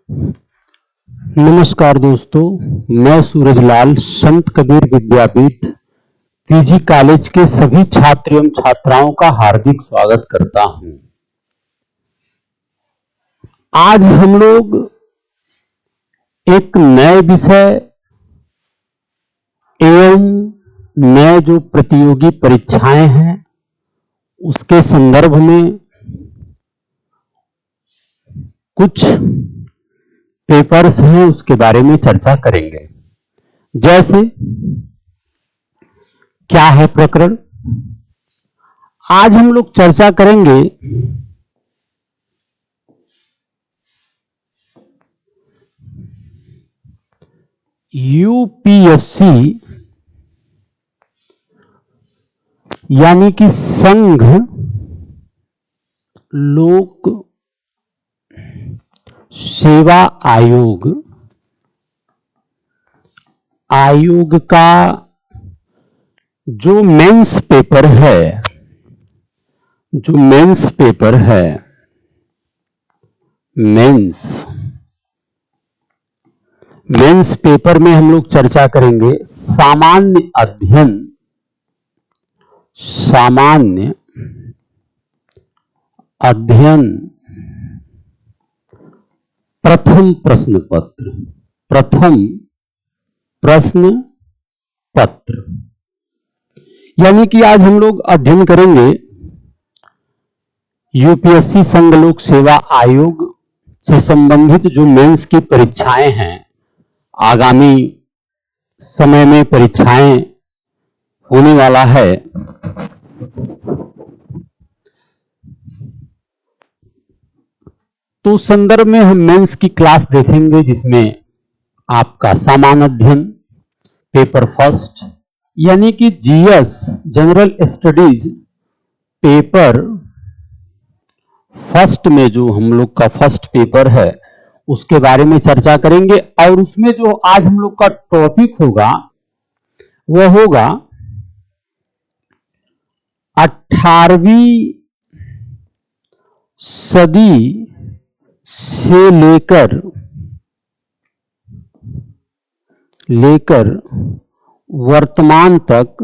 नमस्कार दोस्तों, मैं सूरजलाल संत कबीर विद्यापीठ पीजी कॉलेज के सभी छात्र एवं छात्राओं का हार्दिक स्वागत करता हूं। आज हम लोग एक नए विषय एवं नए जो प्रतियोगी परीक्षाएं हैं उसके संदर्भ में कुछ पेपर्स हैं उसके बारे में चर्चा करेंगे। जैसे क्या है प्रकरण, आज हम लोग चर्चा करेंगे यूपीएससी यानी कि संघ लोक सेवा आयोग का जो मेंस पेपर है, मेंस पेपर में हम लोग चर्चा करेंगे सामान्य अध्ययन प्रथम प्रश्न पत्र। यानी कि आज हम लोग अध्ययन करेंगे यूपीएससी संघ लोक सेवा आयोग से संबंधित जो मेंस की परीक्षाएं हैं, आगामी समय में परीक्षाएं होने वाला है, तो संदर्भ में हम मेंस की क्लास देखेंगे जिसमें आपका सामान्य अध्ययन पेपर फर्स्ट यानी कि GS general studies paper first में जो हम लोग का फर्स्ट पेपर है उसके बारे में चर्चा करेंगे। और उसमें जो आज हम लोग का टॉपिक होगा वह होगा 18वीं सदी से लेकर वर्तमान तक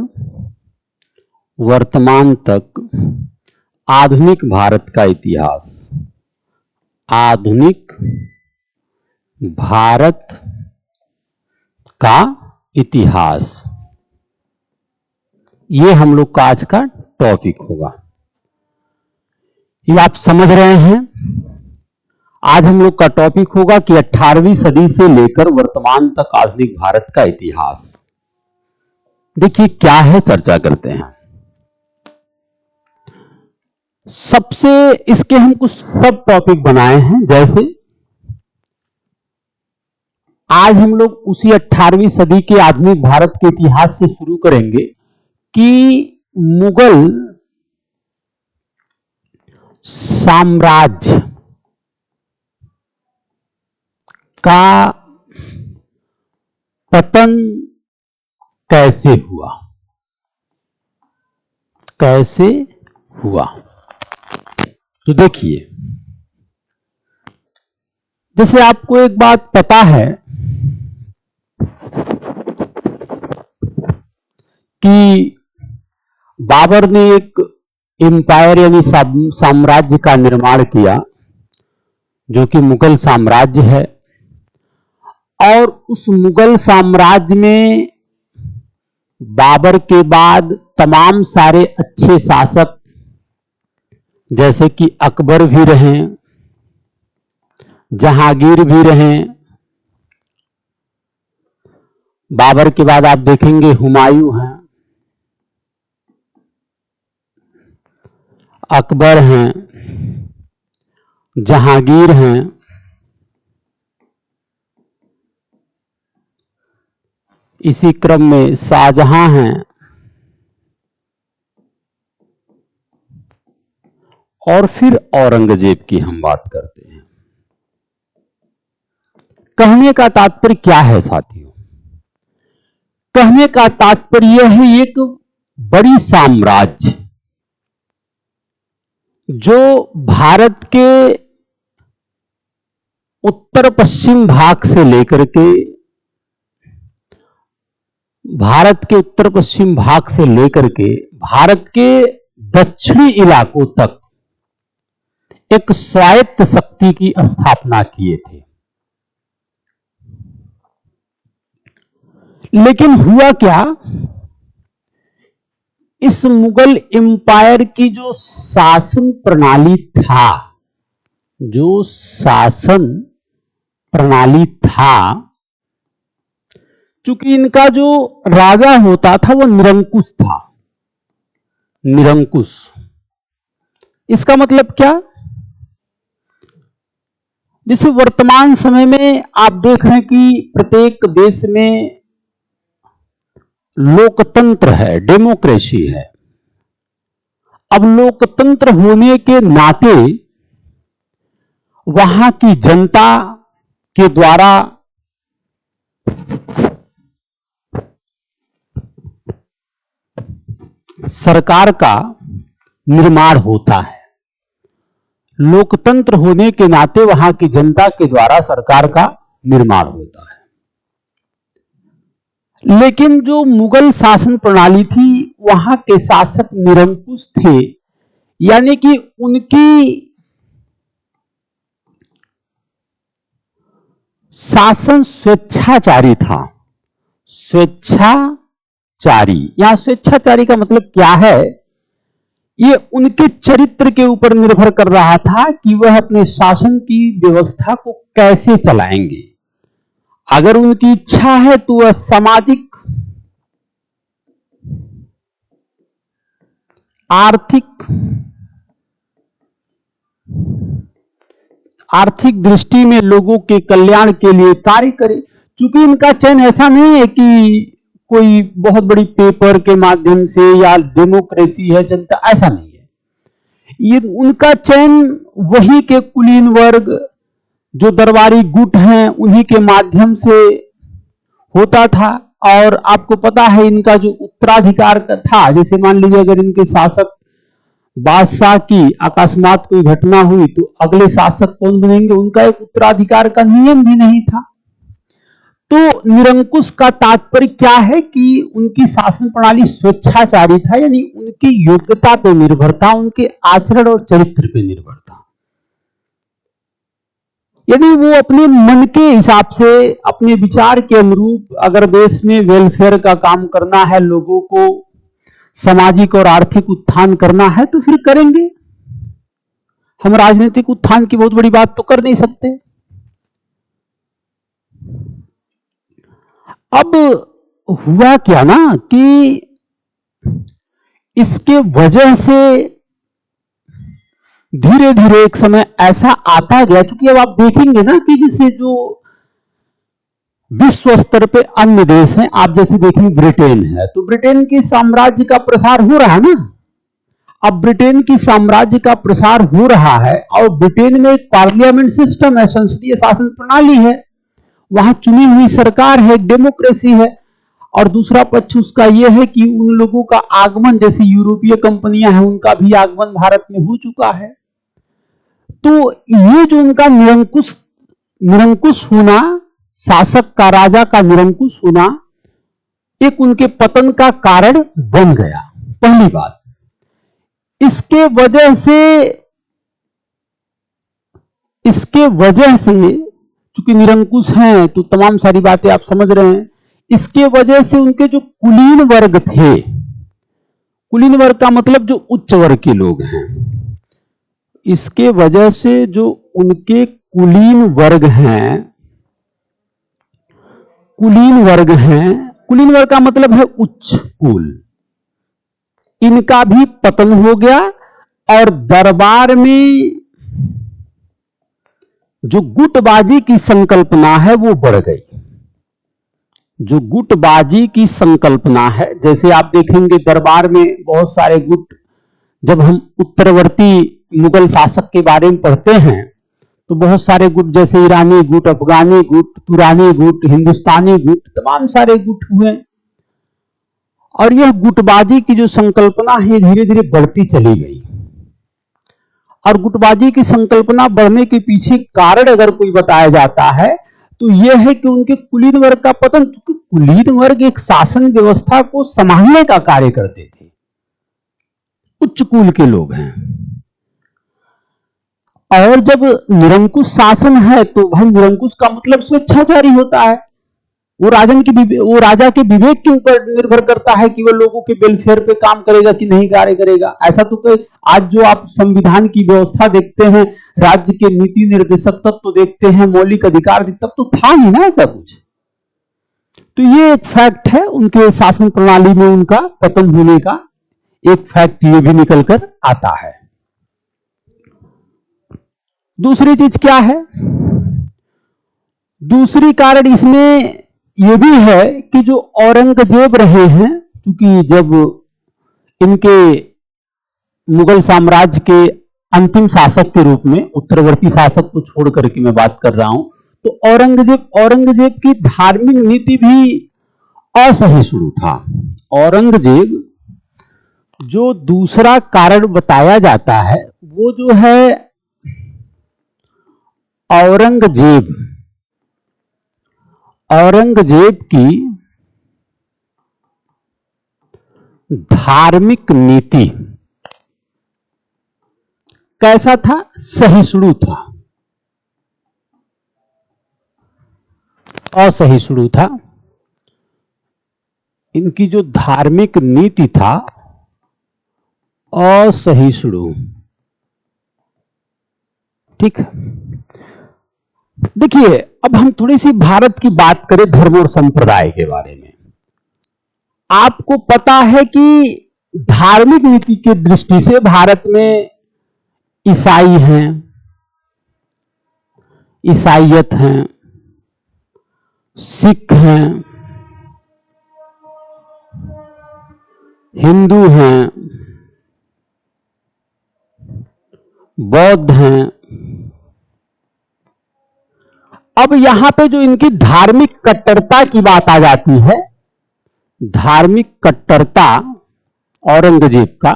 आधुनिक भारत का इतिहास, आधुनिक भारत का इतिहास, ये हम लोग का आज का टॉपिक होगा। ये आप समझ रहे हैं, आज हम लोग का टॉपिक होगा कि 18वीं सदी से लेकर वर्तमान तक आधुनिक भारत का इतिहास। देखिए क्या है, चर्चा करते हैं। सबसे इसके हम कुछ सब टॉपिक बनाए हैं। जैसे आज हम लोग उसी 18वीं सदी के आधुनिक भारत के इतिहास से शुरू करेंगे कि मुगल साम्राज्य का पतन कैसे हुआ। तो देखिए, जैसे आपको एक बात पता है कि बाबर ने एक एम्पायर यानी साम्राज्य का निर्माण किया जो कि मुगल साम्राज्य है। और उस मुगल साम्राज्य में बाबर के बाद तमाम सारे अच्छे शासक जैसे कि अकबर भी रहे, जहांगीर भी रहे। बाबर के बाद आप देखेंगे हुमायूं हैं, अकबर हैं, जहांगीर हैं, इसी क्रम में शाहजहां हैं और फिर औरंगजेब की हम बात करते हैं। कहने का तात्पर्य क्या है साथियों? कहने का तात्पर्य यह है, एक बड़ी साम्राज्य जो भारत के उत्तर पश्चिम भाग से लेकर के भारत के उत्तर पश्चिम भाग से लेकर के भारत के दक्षिणी इलाकों तक एक स्वायत्त शक्ति की स्थापना किए थे। लेकिन हुआ क्या, इस मुगल एम्पायर की जो शासन प्रणाली था, जो शासन प्रणाली था, चूंकि इनका जो राजा होता था वो निरंकुश था। निरंकुश, इसका मतलब क्या, जैसे वर्तमान समय में आप देख रहे हैं कि प्रत्येक देश में लोकतंत्र है, डेमोक्रेसी है। अब लोकतंत्र होने के नाते वहां की जनता के द्वारा सरकार का निर्माण होता है। लोकतंत्र होने के नाते वहां की जनता के द्वारा सरकार का निर्माण होता है। लेकिन जो मुगल शासन प्रणाली थी, वहां के शासक निरंकुश थे, यानी कि उनकी शासन स्वेच्छाचारी था। स्वेच्छाचारी, यहां स्वेच्छाचारी का मतलब क्या है, ये उनके चरित्र के ऊपर निर्भर कर रहा था कि वह अपने शासन की व्यवस्था को कैसे चलाएंगे। अगर उनकी इच्छा है तो वह सामाजिक, आर्थिक दृष्टि में लोगों के कल्याण के लिए कार्य करे। चूंकि इनका चयन ऐसा नहीं है कि कोई बहुत बड़ी पेपर के माध्यम से या डेमोक्रेसी है जनता, ऐसा नहीं है। ये उनका चयन वही के कुलीन वर्ग, जो दरबारी गुट हैं, उन्हीं के माध्यम से होता था। और आपको पता है इनका जो उत्तराधिकार का था, जैसे मान लीजिए अगर इनके शासक बादशाह की अकस्मात कोई घटना हुई तो अगले शासक कौन बनेंगे, उनका एक उत्तराधिकार का नियम भी नहीं था। तो निरंकुश का तात्पर्य क्या है कि उनकी शासन प्रणाली स्वेच्छाचारी था, यानी उनकी योग्यता पर निर्भर था, उनके आचरण और चरित्र पर निर्भर था। यदि वो अपने मन के हिसाब से, अपने विचार के अनुरूप अगर देश में वेलफेयर का काम करना है, लोगों को सामाजिक और आर्थिक उत्थान करना है, तो फिर करेंगे। हम राजनीतिक उत्थान की बहुत बड़ी बात तो कर नहीं सकते। अब हुआ क्या ना कि इसके वजह से धीरे धीरे एक समय ऐसा आता गया, क्योंकि अब आप देखेंगे ना कि जैसे जो विश्व स्तर पे अन्य देश हैं, आप जैसे देखेंगे ब्रिटेन है, तो ब्रिटेन की साम्राज्य का प्रसार हो रहा है ना। अब ब्रिटेन की साम्राज्य का प्रसार हो रहा है और ब्रिटेन में एक पार्लियामेंट सिस्टम है, संसदीय शासन प्रणाली है, वहां चुनी हुई सरकार है, डेमोक्रेसी है। और दूसरा पक्ष उसका यह है कि उन लोगों का आगमन, जैसे यूरोपीय कंपनियां हैं, उनका भी आगमन भारत में हो चुका है। तो ये जो उनका निरंकुश होना, शासक का, राजा का निरंकुश होना, एक उनके पतन का कारण बन गया। पहली बात, इसके वजह से चूंकि निरंकुश हैं तो तमाम सारी बातें आप समझ रहे हैं, इसके वजह से उनके जो कुलीन वर्ग थे, कुलीन वर्ग का मतलब जो उच्च वर्ग के लोग हैं, इसके वजह से जो उनके कुलीन वर्ग हैं, कुलीन वर्ग का मतलब है उच्च कुल, इनका भी पतन हो गया और दरबार में जो गुटबाजी की संकल्पना है वो बढ़ गई। जो गुटबाजी की संकल्पना है, जैसे आप देखेंगे दरबार में बहुत सारे गुट, जब हम उत्तरवर्ती मुगल शासक के बारे में पढ़ते हैं तो बहुत सारे गुट, जैसे ईरानी गुट, अफगानी गुट, तुरानी गुट, हिंदुस्तानी गुट, तमाम सारे गुट हुए। और यह गुटबाजी की जो संकल्पना है धीरे धीरे बढ़ती चली गई। और गुटबाजी की संकल्पना बढ़ने के पीछे कारण अगर कोई बताया जाता है तो यह है कि उनके कुलीन वर्ग का पतन। चूंकि कुलीन वर्ग एक शासन व्यवस्था को संभालने का कार्य करते थे, उच्च कुल के लोग हैं, और जब निरंकुश शासन है तो भाई निरंकुश का मतलब स्वेच्छाचारी होता है। वो राजा के विवेक के ऊपर निर्भर करता है कि वो लोगों के वेलफेयर पे काम करेगा कि नहीं कार्य करेगा। ऐसा तो कोई आज जो आप संविधान की व्यवस्था देखते हैं, राज्य के नीति निर्देशक तत्व देखते हैं, मौलिक अधिकार, तब तो था नहीं ना ऐसा कुछ। तो ये एक फैक्ट है, उनके शासन प्रणाली में उनका पतन होने का एक फैक्ट ये भी निकल कर आता है। दूसरी चीज क्या है? दूसरी कारण इसमें यह भी है कि जो औरंगजेब रहे हैं, क्योंकि जब इनके मुगल साम्राज्य के अंतिम शासक के रूप में, उत्तरवर्ती शासक को छोड़ करके मैं बात कर रहा हूं, तो औरंगजेब की धार्मिक नीति भी असहिष्णु था। औरंगजेब जो दूसरा कारण बताया जाता है वो जो है औरंगजेब की धार्मिक नीति कैसा था? सहिष्णु था, असहिष्णु था। इनकी जो धार्मिक नीति था असहिष्णु। ठीक। देखिए, अब हम थोड़ी सी भारत की बात करें, धर्म और संप्रदाय के बारे में। आपको पता है कि धार्मिक नीति की दृष्टि से भारत में ईसाई हैं, ईसाइयत हैं, सिख हैं, हिंदू हैं, बौद्ध हैं। अब यहां पे जो इनकी धार्मिक कट्टरता की बात आ जाती है, धार्मिक कट्टरता औरंगजेब का,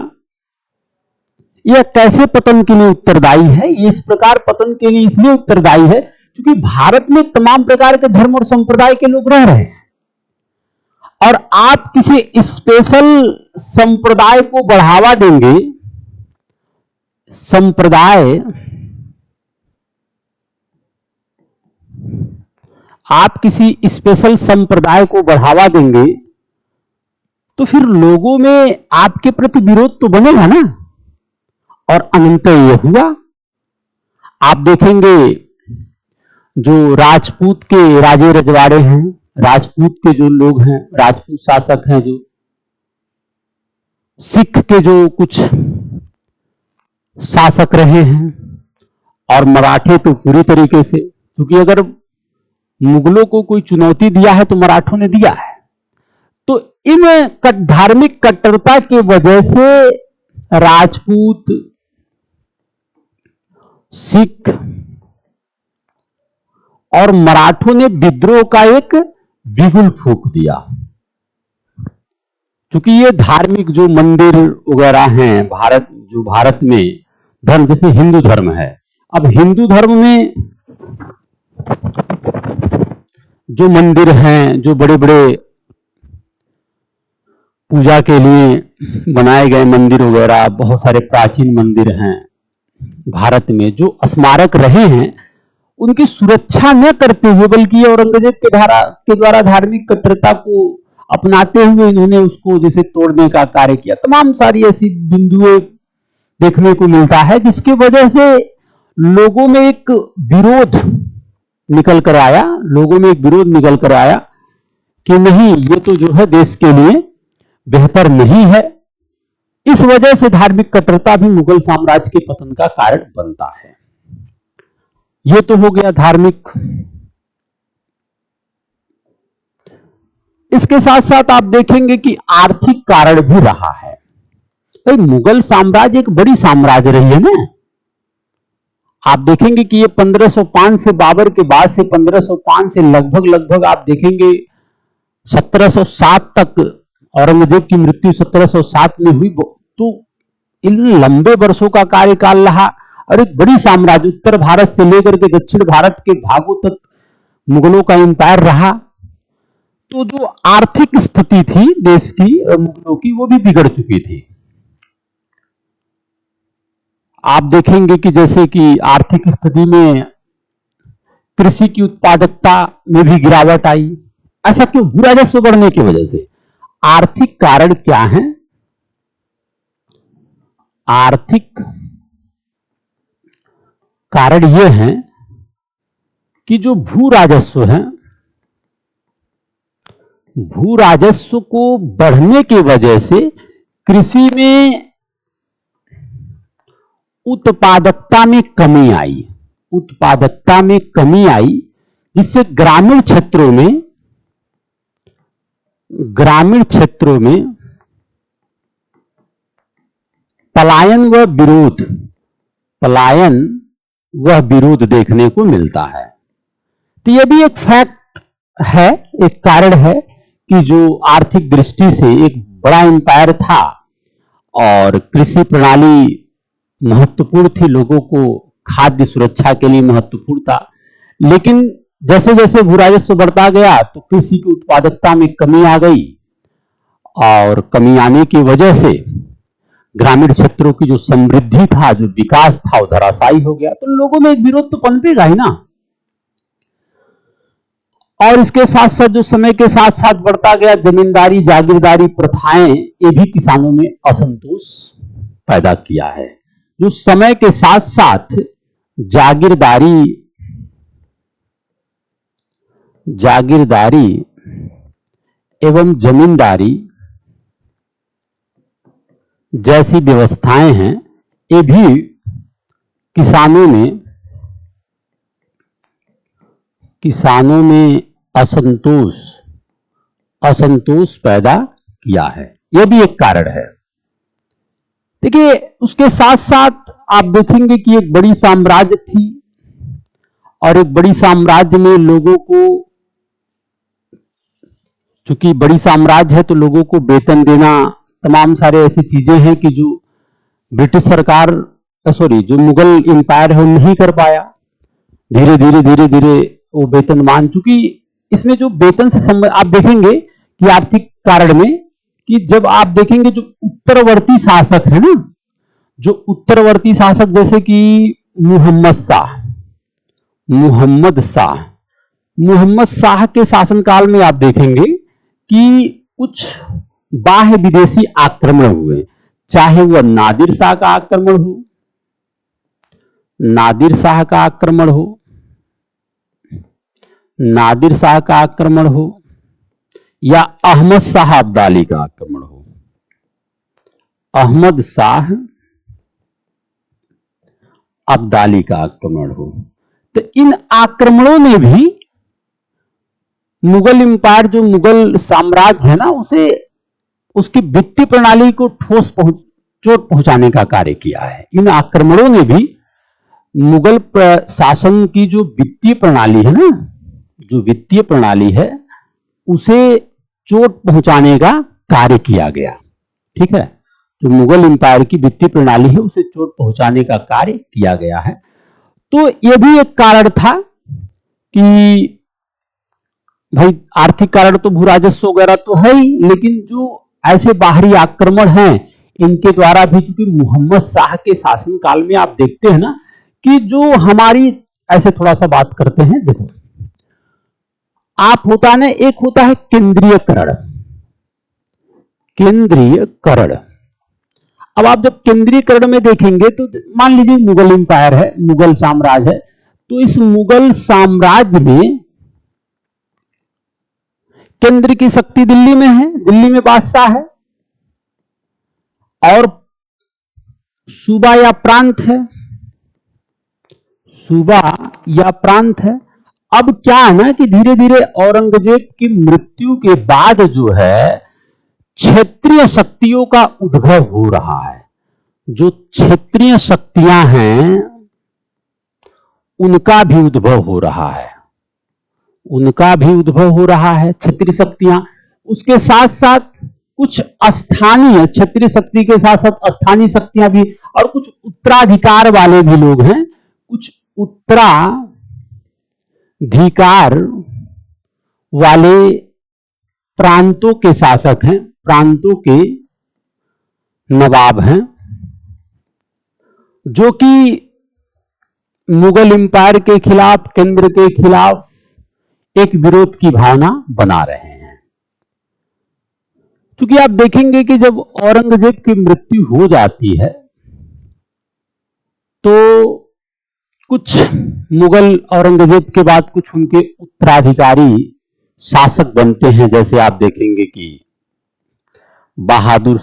यह कैसे पतन के लिए उत्तरदायी है? ये इस प्रकार पतन के लिए इसलिए उत्तरदायी है क्योंकि भारत में तमाम प्रकार के धर्म और संप्रदाय के लोग रह रहे हैं, और आप किसी स्पेशल संप्रदाय को बढ़ावा देंगे, आप किसी स्पेशल संप्रदाय को बढ़ावा देंगे तो फिर लोगों में आपके प्रति विरोध तो बनेगा ना। और अनंतर यह हुआ। आप देखेंगे जो राजपूत के राजे रजवाड़े हैं, राजपूत के जो लोग हैं, राजपूत शासक हैं, जो सिख के जो कुछ शासक रहे हैं, और मराठे तो पूरी तरीके से, क्योंकि अगर मुगलों को कोई चुनौती दिया है तो मराठों ने दिया है। तो इन धार्मिक कट्टरता की वजह से राजपूत, सिख और मराठों ने विद्रोह का एक बिगुल फूंक दिया। क्योंकि ये धार्मिक जो मंदिर वगैरह हैं, भारत में धर्म, जैसे हिंदू धर्म है, अब हिंदू धर्म में जो मंदिर हैं, जो बड़े बड़े पूजा के लिए बनाए गए मंदिर वगैरह, बहुत सारे प्राचीन मंदिर हैं भारत में, जो स्मारक रहे हैं, उनकी सुरक्षा न करते हुए, बल्कि औरंगजेब के द्वारा धार्मिक कट्टरता को अपनाते हुए इन्होंने उसको जैसे तोड़ने का कार्य किया। तमाम सारी ऐसी बिंदुएं देखने को मिलता है, जिसकी वजह से लोगों में एक विरोध निकल कर आया, कि नहीं, ये तो जो है देश के लिए बेहतर नहीं है। इस वजह से धार्मिक कट्टरता भी मुगल साम्राज्य के पतन का कारण बनता है। यह तो हो गया धार्मिक। इसके साथ साथ आप देखेंगे कि आर्थिक कारण भी रहा है। भाई मुगल साम्राज्य एक बड़ी साम्राज्य रही है ना। आप देखेंगे कि ये 1505 से, बाबर के बाद से 1505 से लगभग आप देखेंगे 1707 तक, औरंगजेब की मृत्यु 1707 में हुई। तो इन लंबे वर्षों का कार्यकाल रहा, और एक बड़ी साम्राज्य उत्तर भारत से लेकर के दक्षिण भारत के भागों तक मुगलों का एम्पायर रहा। तो जो आर्थिक स्थिति थी देश की मुगलों की, वो भी बिगड़ चुकी थी। आप देखेंगे कि जैसे कि आर्थिक स्थिति में कृषि की उत्पादकता में भी गिरावट आई। ऐसा क्यों? भू राजस्व बढ़ने की वजह से। आर्थिक कारण क्या है? आर्थिक कारण यह है कि जो भू राजस्व है, भू राजस्व को बढ़ने की वजह से कृषि में उत्पादकता में कमी आई। उत्पादकता में कमी आई, जिससे ग्रामीण क्षेत्रों में पलायन व विरोध देखने को मिलता है। तो यह भी एक फैक्ट है, एक कारण है कि जो आर्थिक दृष्टि से एक बड़ा एम्पायर था और कृषि प्रणाली महत्वपूर्ण थी, लोगों को खाद्य सुरक्षा के लिए महत्वपूर्ण था, लेकिन जैसे जैसे भू राजस्व बढ़ता गया तो कृषि की उत्पादकता में कमी आ गई और कमी आने की वजह से ग्रामीण क्षेत्रों की जो समृद्धि था, जो विकास था, वो धराशायी हो गया। तो लोगों में एक विरोध तो पनपेगा ही ना। और इसके साथ साथ जो समय के साथ साथ बढ़ता गया जमींदारी जागीरदारी प्रथाएं, ये भी किसानों में असंतोष पैदा किया है। जो समय के साथ साथ जागीरदारी एवं जमींदारी जैसी व्यवस्थाएं हैं, ये भी किसानों में असंतोष पैदा किया है। यह भी एक कारण है। देखिए, उसके साथ साथ आप देखेंगे कि एक बड़ी साम्राज्य थी और एक बड़ी साम्राज्य में लोगों को, चूंकि बड़ी साम्राज्य है तो लोगों को वेतन देना, तमाम सारे ऐसी चीजें हैं कि जो ब्रिटिश सरकार जो मुगल एम्पायर है वो नहीं कर पाया। धीरे धीरे वो वेतनमान, चूंकि इसमें जो वेतन से संबंध आप देखेंगे कि आर्थिक कारण में, कि जब आप देखेंगे जो उत्तरवर्ती शासक है ना, जो उत्तरवर्ती शासक जैसे कि मोहम्मद शाह के शासनकाल में आप देखेंगे कि कुछ बाह्य विदेशी आक्रमण हुए, चाहे वह नादिर शाह का आक्रमण हो या अहमद शाह अब्दाली का आक्रमण हो। अहमद शाह अब्दाली का आक्रमण हो, तो इन आक्रमणों में भी मुगल एम्पायर, जो मुगल साम्राज्य है ना, उसे उसकी वित्तीय प्रणाली को चोट पहुंचाने का कार्य किया है। इन आक्रमणों ने भी मुगल शासन की जो वित्तीय प्रणाली है ना, जो वित्तीय प्रणाली है, उसे चोट पहुंचाने का कार्य किया गया। ठीक है, जो मुगल एम्पायर की वित्तीय प्रणाली है उसे चोट पहुंचाने का कार्य किया गया है। तो यह भी एक कारण था कि भाई आर्थिक कारण तो भू राजस्व वगैरह तो है ही, लेकिन जो ऐसे बाहरी आक्रमण हैं, इनके द्वारा भी, क्योंकि मोहम्मद शाह के शासनकाल में आप देखते हैं ना कि जो हमारी, ऐसे थोड़ा सा बात करते हैं, देखो आप होता ना, एक होता है केंद्रीयकरण। अब आप जब केंद्रीयकरण में देखेंगे तो मान लीजिए मुगल एम्पायर है, मुगल साम्राज्य है, तो इस मुगल साम्राज्य में केंद्र की शक्ति दिल्ली में है, दिल्ली में बादशाह है, और सूबा या प्रांत है। अब क्या है ना कि धीरे धीरे औरंगजेब की मृत्यु के बाद जो है क्षेत्रीय शक्तियों का उद्भव हो रहा है। जो क्षेत्रीय शक्तियां हैं उनका भी उद्भव हो रहा है, क्षेत्रीय शक्तियां। उसके साथ साथ कुछ स्थानीय, क्षेत्रीय शक्ति के साथ साथ स्थानीय शक्तियां भी और कुछ उत्तराधिकार वाले भी लोग हैं, कुछ उत्तराधिकार वाले प्रांतों के शासक हैं, प्रांतों के नवाब हैं, जो कि मुगल एम्पायर के खिलाफ, केंद्र के खिलाफ एक विरोध की भावना बना रहे हैं। क्योंकि आप देखेंगे कि जब औरंगजेब की मृत्यु हो जाती है तो कुछ मुगल औरंगजेब के बाद कुछ उनके उत्तराधिकारी शासक बनते हैं। जैसे आप देखेंगे कि बहादुर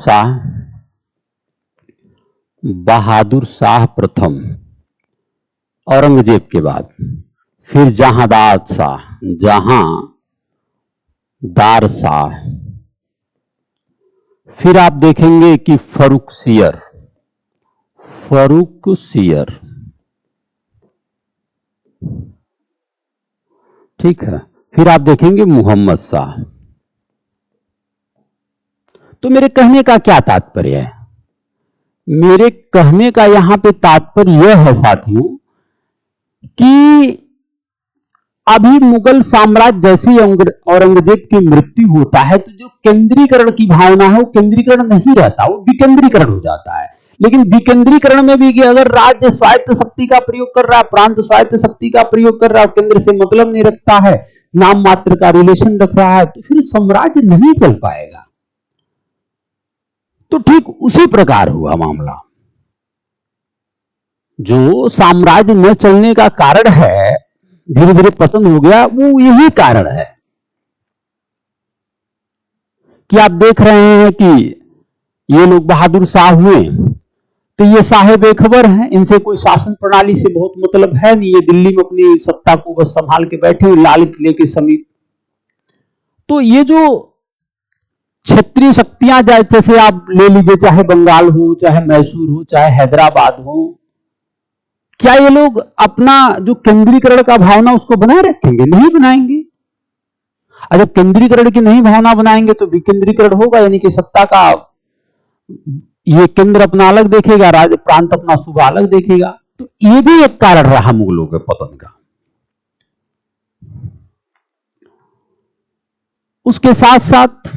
शाह प्रथम औरंगजेब के बाद, फिर जहांदार शाह, फिर आप देखेंगे कि फर्रुखसियर, ठीक है, फिर आप देखेंगे मोहम्मद शाह। तो मेरे कहने का क्या तात्पर्य है? मेरे कहने का यहां पे तात्पर्य यह है साथियों कि अभी मुगल साम्राज्य जैसे औरंगजेब की मृत्यु होता है तो जो केंद्रीकरण की भावना है वो केंद्रीकरण नहीं रहता, वो विकेंद्रीकरण हो जाता है। लेकिन विकेंद्रीकरण में भी अगर राज्य स्वायत्त शक्ति का प्रयोग कर रहा है, प्रांत स्वायत्त शक्ति का प्रयोग कर रहा है, केंद्र से मतलब नहीं रखता है, नाम मात्र का रिलेशन रख रहा है, तो फिर साम्राज्य नहीं चल पाएगा। तो ठीक उसी प्रकार हुआ मामला। जो साम्राज्य न चलने का कारण है, धीरे धीरे पतन हो गया, वो यही कारण है कि आप देख रहे हैं कि ये लोग बहादुर शाह हुए तो ये साहेब बेखबर हैं, इनसे कोई शासन प्रणाली से बहुत मतलब है नहीं, ये दिल्ली में अपनी सत्ता को बस संभाल के बैठे हुए लालित किले के समीप। तो ये जो क्षेत्रीय शक्तियां जैसे आप ले लीजिए, चाहे बंगाल हो, चाहे मैसूर हो, चाहे हैदराबाद हो, क्या ये लोग अपना जो केंद्रीकरण का भावना उसको बनाए रखेंगे? नहीं बनाएंगे। और जब केंद्रीकरण की नहीं भावना बनाएंगे तो विकेंद्रीकरण होगा, यानी कि सत्ता का ये केंद्र अपना अलग देखेगा, राज्य प्रांत अपना सूबा अलग देखेगा। तो ये भी एक कारण रहा मुगलों के पतन का। उसके साथ साथ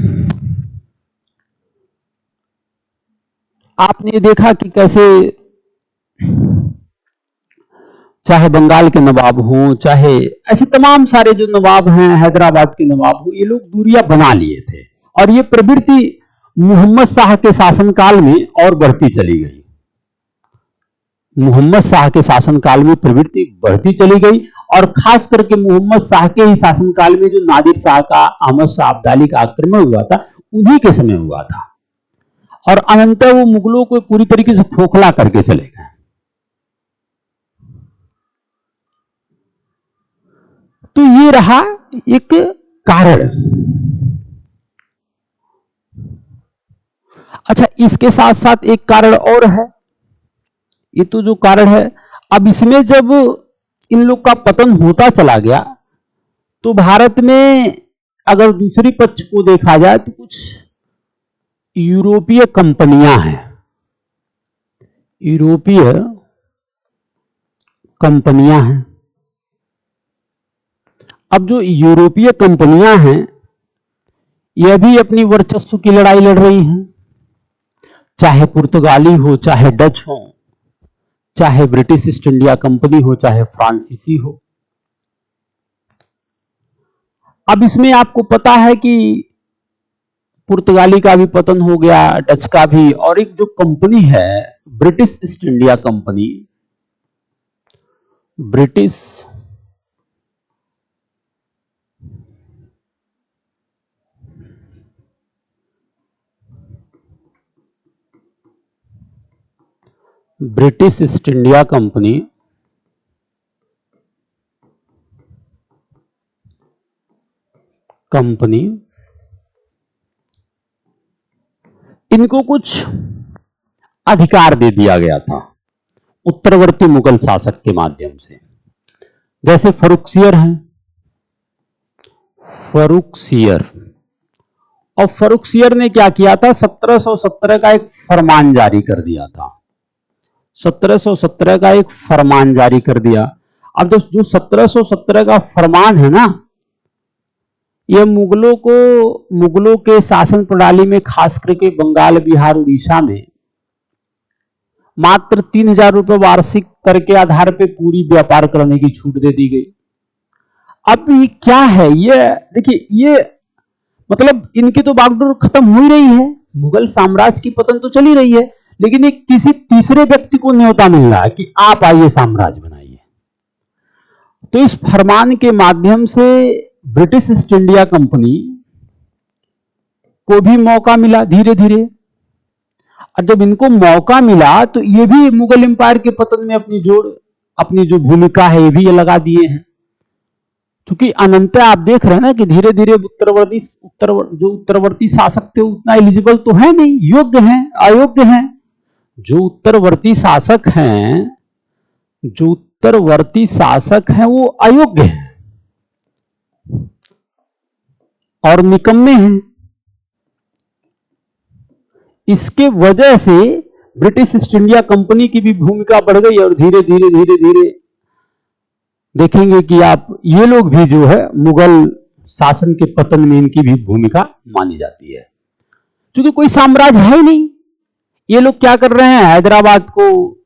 आपने देखा कि कैसे चाहे बंगाल के नवाब हों, चाहे ऐसे तमाम सारे जो नवाब हैं, हैदराबाद के नवाब हो, ये लोग दूरियां बना लिए थे। और ये प्रवृत्ति मोहम्मद शाह के शासनकाल में और बढ़ती चली गई। मोहम्मद शाह के शासनकाल में प्रवृत्ति बढ़ती चली गई, और खास करके मोहम्मद शाह के ही शासनकाल में जो नादिर शाह का, अहमद शाह अब्दाली का आक्रमण हुआ था, उन्हीं के समय हुआ था। और अनंतर वो मुगलों को पूरी तरीके से खोखला करके चले गए। तो ये रहा एक कारण। अच्छा, इसके साथ साथ एक कारण और है। ये तो जो कारण है, अब इसमें जब इन लोग का पतन होता चला गया तो भारत में अगर दूसरी पक्ष को देखा जाए तो कुछ यूरोपीय कंपनियां हैं। यूरोपीय कंपनियां हैं। अब जो यूरोपीय कंपनियां हैं यह भी अपनी वर्चस्व की लड़ाई लड़ रही हैं, चाहे पुर्तगाली हो, चाहे डच हो, चाहे ब्रिटिश ईस्ट इंडिया कंपनी हो, चाहे फ्रांसीसी हो। अब इसमें आपको पता है कि पुर्तगाली का भी पतन हो गया, डच का भी, और एक जो कंपनी है British east India company, British east India company इनको कुछ अधिकार दे दिया गया था उत्तरवर्ती मुगल शासक के माध्यम से। जैसे फर्रुखसियर हैं, और फर्रुखसियर ने क्या किया था, 1717 का एक फरमान जारी कर दिया था 1717 का एक फरमान जारी कर दिया। अब जो 1717 का फरमान है ना, यह मुगलों के शासन प्रणाली में, खास करके बंगाल, बिहार, उड़ीसा में मात्र 3000 रुपए वार्षिक कर के आधार पे पूरी व्यापार करने की छूट दे दी गई। अब ये क्या है, ये देखिए, ये मतलब इनकी तो बागडोर खत्म हो ही रही है, मुगल साम्राज्य की पतन तो चली रही है, लेकिन एक किसी तीसरे व्यक्ति को न्योता मिल रहा है कि आप आइए साम्राज्य बनाइए। तो इस फरमान के माध्यम से ब्रिटिश ईस्ट इंडिया कंपनी को भी मौका मिला धीरे धीरे। और जब इनको मौका मिला तो ये भी मुगल एम्पायर के पतन में अपनी जो भूमिका है ये भी ये लगा दिए हैं। क्योंकि अनंत आप देख रहे हैं ना कि धीरे धीरे जो उत्तरवर्ती शासक थे उतना एलिजिबल तो है नहीं, योग्य हैं, अयोग्य हैं। जो उत्तरवर्ती शासक हैं वो अयोग्य हैं और निकम्मे हैं। इसके वजह से ब्रिटिश ईस्ट इंडिया कंपनी की भी भूमिका बढ़ गई और धीरे धीरे देखेंगे कि आप ये लोग भी जो है मुगल शासन के पतन में इनकी भी भूमिका मानी जाती है। क्योंकि कोई साम्राज्य है ही नहीं, ये लोग क्या कर रहे हैं, हैदराबाद को,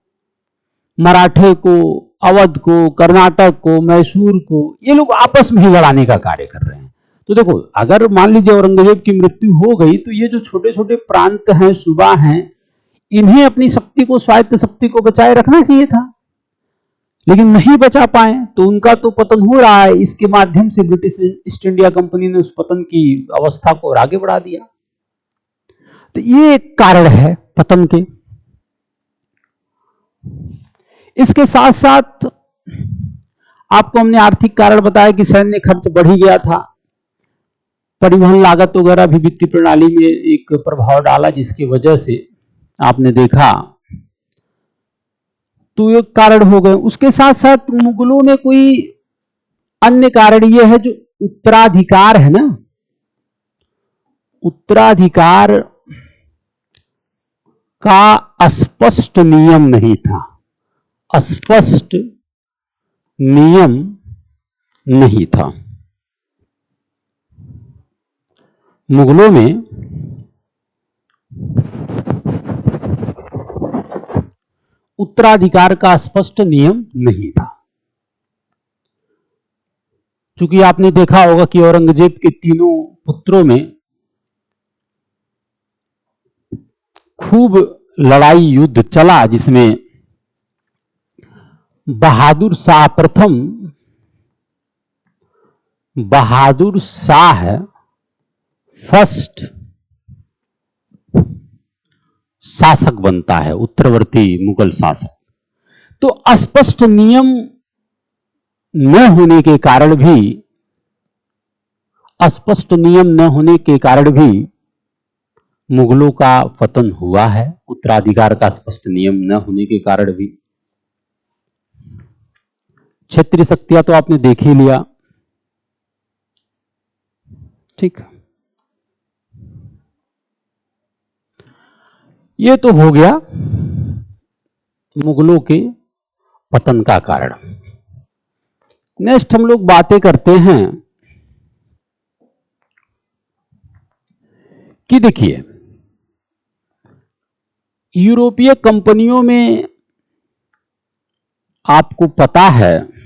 मराठे को, अवध को, कर्नाटक को, मैसूर को, ये लोग आपस में ही लड़ाने का कार्य कर रहे हैं। तो देखो, अगर मान लीजिए औरंगजेब की मृत्यु हो गई तो ये जो छोटे छोटे प्रांत हैं, सूबा हैं, इन्हें अपनी शक्ति को, स्वायत्त शक्ति को बचाए रखना चाहिए था, लेकिन नहीं बचा पाए, तो उनका तो पतन हो रहा है। इसके माध्यम से ब्रिटिश ईस्ट इंडिया कंपनी ने उस पतन की अवस्था को और आगे बढ़ा दिया। तो ये एक कारण है पतन के। इसके साथ साथ आपको हमने आर्थिक कारण बताया कि सैन्य खर्च बढ़ ही गया था, परिवहन लागत वगैरह भी वित्तीय प्रणाली में एक प्रभाव डाला, जिसकी वजह से आपने देखा तो ये कारण हो गए। उसके साथ साथ मुगलों ने कोई अन्य कारण ये है, जो उत्तराधिकार है ना, उत्तराधिकार का स्पष्ट नियम नहीं था, स्पष्ट नियम नहीं था। मुगलों में उत्तराधिकार का स्पष्ट नियम नहीं था। क्योंकि आपने देखा होगा कि औरंगजेब के तीनों पुत्रों में खूब लड़ाई युद्ध चला, जिसमें बहादुर शाह फर्स्ट शासक बनता है, उत्तरवर्ती मुगल शासक। तो स्पष्ट नियम न होने के कारण भी मुगलों का पतन हुआ है, उत्तराधिकार का स्पष्ट नियम न होने के कारण भी। क्षेत्रीय शक्तियां तो आपने देख ही लिया, ठीक। ये तो हो गया मुगलों के पतन का कारण। नेक्स्ट हम लोग बातें करते हैं कि देखिए, यूरोपीय कंपनियों में आपको पता है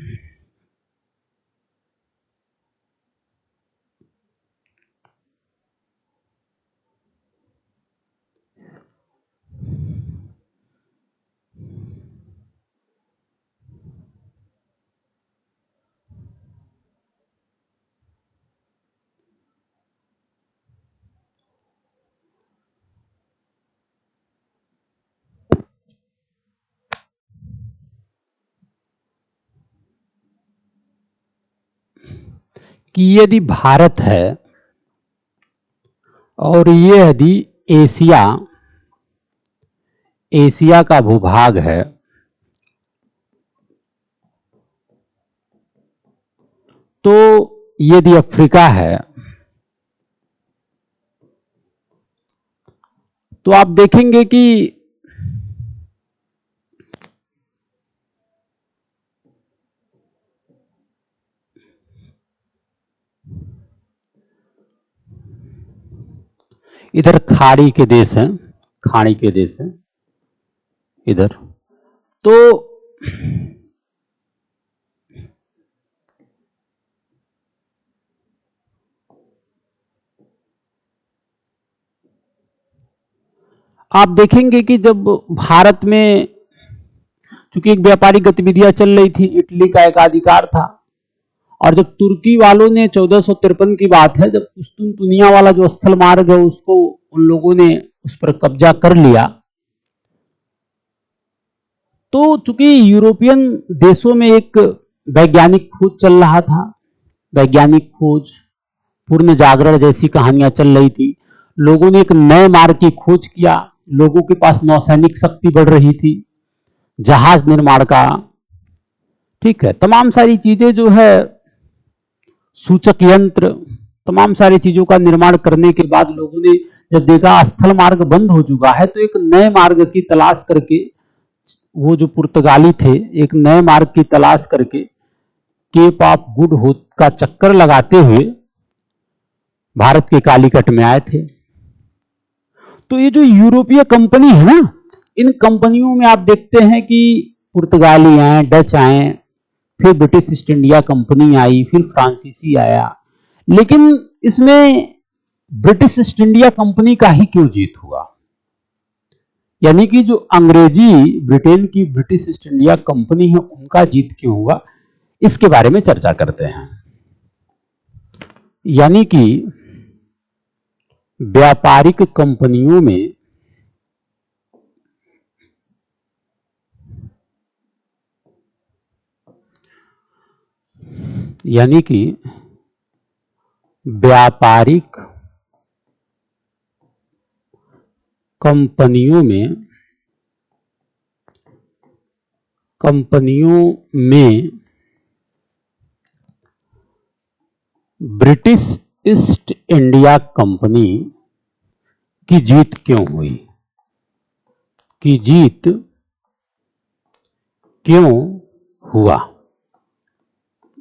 कि यदि भारत है और ये यदि एशिया का भूभाग है, तो यदि अफ्रीका है, तो आप देखेंगे कि इधर खाड़ी के देश हैं, खाड़ी के देश हैं इधर। तो आप देखेंगे कि जब भारत में चूंकि एक व्यापारिक गतिविधियां चल रही थी, इटली का एक अधिकार था, और जब तुर्की वालों ने 1453 की बात है, जब कुस्तुनतुनिया वाला जो स्थल मार्ग है उसको उन लोगों ने उस पर कब्जा कर लिया, तो चूंकि यूरोपियन देशों में एक वैज्ञानिक खोज चल रहा था, वैज्ञानिक खोज, पूर्ण जागरण जैसी कहानियां चल रही थी, लोगों ने एक नए मार्ग की खोज किया, लोगों के पास नौसैनिक शक्ति बढ़ रही थी, जहाज निर्माण का, ठीक है, तमाम सारी चीजें जो है, सूचक यंत्र, तमाम सारी चीजों का निर्माण करने के बाद लोगों ने जब देखा स्थल मार्ग बंद हो चुका है, तो एक नए मार्ग की तलाश करके, वो जो पुर्तगाली थे, एक नए मार्ग की तलाश करके केप ऑफ गुड होप का चक्कर लगाते हुए भारत के कालीकट में आए थे। तो ये जो यूरोपीय कंपनी है ना, इन कंपनियों में आप देखते हैं कि पुर्तगाली आए, डच आए, फिर ब्रिटिश ईस्ट इंडिया कंपनी आई, फिर फ्रांसीसी आया, लेकिन इसमें ब्रिटिश ईस्ट इंडिया कंपनी का ही क्यों जीत हुआ? यानी कि जो अंग्रेजी ब्रिटेन की ब्रिटिश ईस्ट इंडिया कंपनी है उनका जीत क्यों हुआ, इसके बारे में चर्चा करते हैं। यानी कि व्यापारिक कंपनियों में यानी कि व्यापारिक कंपनियों में ब्रिटिश ईस्ट इंडिया कंपनी की जीत क्यों हुई, की जीत क्यों हुआ,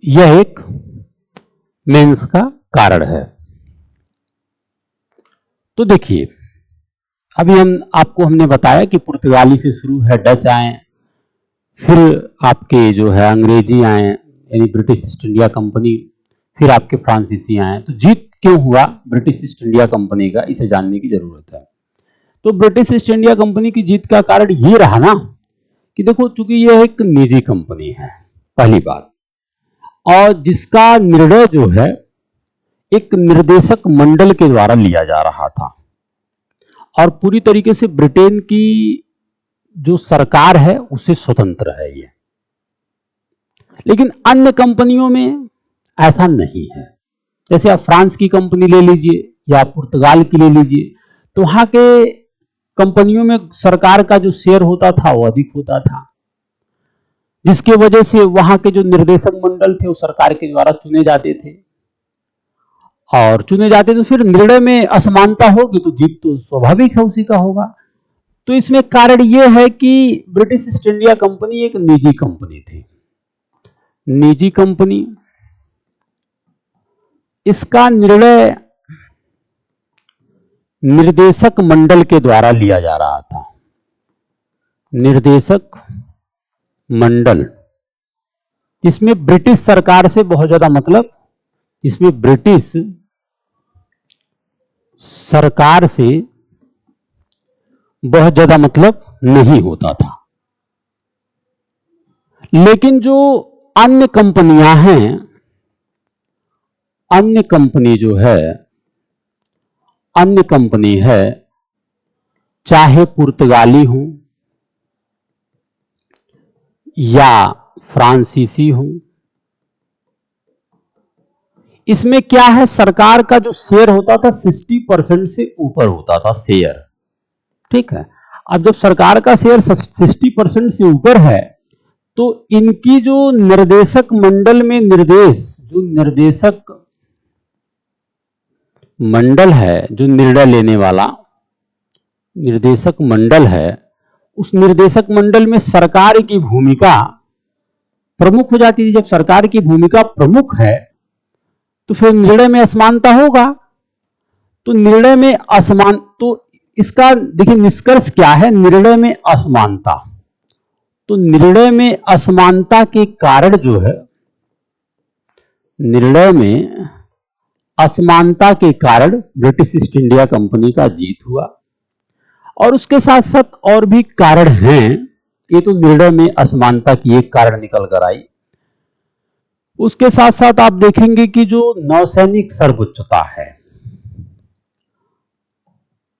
यह एक मेंस का कारण है। तो देखिए, अभी हमने बताया कि पुर्तगाली से शुरू है, डच आए, फिर आपके जो है अंग्रेजी आए, यानी ब्रिटिश ईस्ट इंडिया कंपनी, फिर आपके फ्रांसीसी आए। तो जीत क्यों हुआ ब्रिटिश ईस्ट इंडिया कंपनी का, इसे जानने की जरूरत है। तो ब्रिटिश ईस्ट इंडिया कंपनी की जीत का कारण ये रहा ना कि देखो, चूंकि यह एक निजी कंपनी है, पहली बात, और जिसका निर्णय जो है एक निर्देशक मंडल के द्वारा लिया जा रहा था, और पूरी तरीके से ब्रिटेन की जो सरकार है उससे स्वतंत्र है ये। लेकिन अन्य कंपनियों में ऐसा नहीं है। जैसे आप फ्रांस की कंपनी ले लीजिए या पुर्तगाल की ले लीजिए, तो वहां के कंपनियों में सरकार का जो शेयर होता था वो अधिक होता था, जिसकी वजह से वहां के जो निर्देशक मंडल थे वो सरकार के द्वारा चुने जाते थे, और चुने जाते तो फिर निर्णय में असमानता होगी तो जीत तो स्वाभाविक है उसी का होगा। तो इसमें कारण यह है कि ब्रिटिश ईस्ट इंडिया कंपनी एक निजी कंपनी थी, निजी कंपनी, इसका निर्णय निर्देशक मंडल के द्वारा लिया जा रहा था। निर्देशक मंडल, जिसमें ब्रिटिश सरकार से बहुत ज्यादा मतलब, इसमें ब्रिटिश सरकार से बहुत ज्यादा मतलब नहीं होता था। लेकिन जो अन्य कंपनियां हैं, अन्य कंपनी जो है, अन्य कंपनी है, चाहे पुर्तगाली हो या फ्रांसीसी हो, इसमें क्या है, सरकार का जो शेयर होता था 60% से ऊपर होता था शेयर, ठीक है। अब जब सरकार का शेयर 60% से ऊपर है, तो इनकी जो निर्देशक मंडल में जो निर्देशक मंडल है, जो निर्णय लेने वाला निर्देशक मंडल है, उस निर्देशक मंडल में सरकार की भूमिका प्रमुख हो जाती थी। जब सरकार की भूमिका प्रमुख है तो फिर निर्णय में असमानता होगा। तो निर्णय में असमान, तो इसका देखिए निष्कर्ष क्या है, निर्णय में असमानता। तो निर्णय में असमानता के कारण जो है, निर्णय में असमानता के कारण ब्रिटिश ईस्ट इंडिया कंपनी का जीत हुआ। और उसके साथ साथ और भी कारण हैं, ये तो निर्णय में असमानता की एक कारण निकल कर आई। उसके साथ साथ आप देखेंगे कि जो नौसैनिक सर्वोच्चता है,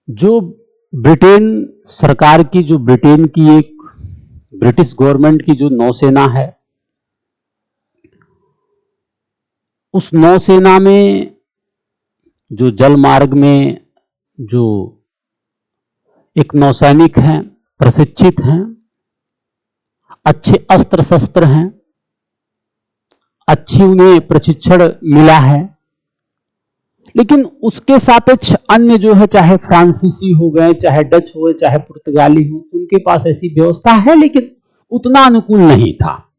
जो ब्रिटेन सरकार की, जो ब्रिटेन की एक ब्रिटिश गवर्नमेंट की जो नौसेना है, उस नौसेना में जो जल मार्ग में जो एक नौसैनिक हैं, प्रशिक्षित हैं, अच्छे अस्त्र शस्त्र हैं, अच्छी उन्हें प्रशिक्षण मिला है, लेकिन उसके सापेक्ष अन्य जो है, चाहे फ्रांसीसी हो गए, चाहे डच हो, चाहे पुर्तगाली हो, उनके पास ऐसी व्यवस्था है लेकिन उतना अनुकूल नहीं था।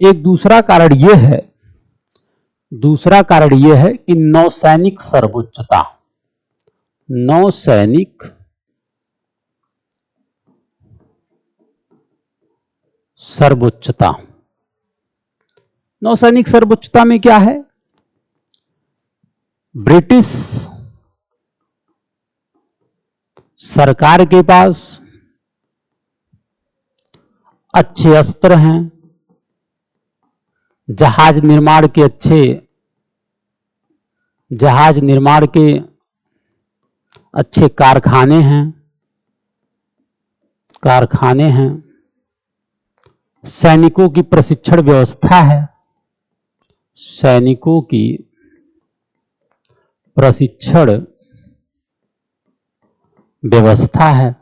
एक दूसरा कारण यह है, दूसरा कारण यह है कि नौसैनिक सर्वोच्चता, नौसैनिक सर्वोच्चता, नौसैनिक सर्वोच्चता में क्या है, ब्रिटिश सरकार के पास अच्छे अस्त्र हैं, जहाज निर्माण के अच्छे कारखाने हैं, सैनिकों की प्रशिक्षण व्यवस्था है, सैनिकों की प्रशिक्षण व्यवस्था है,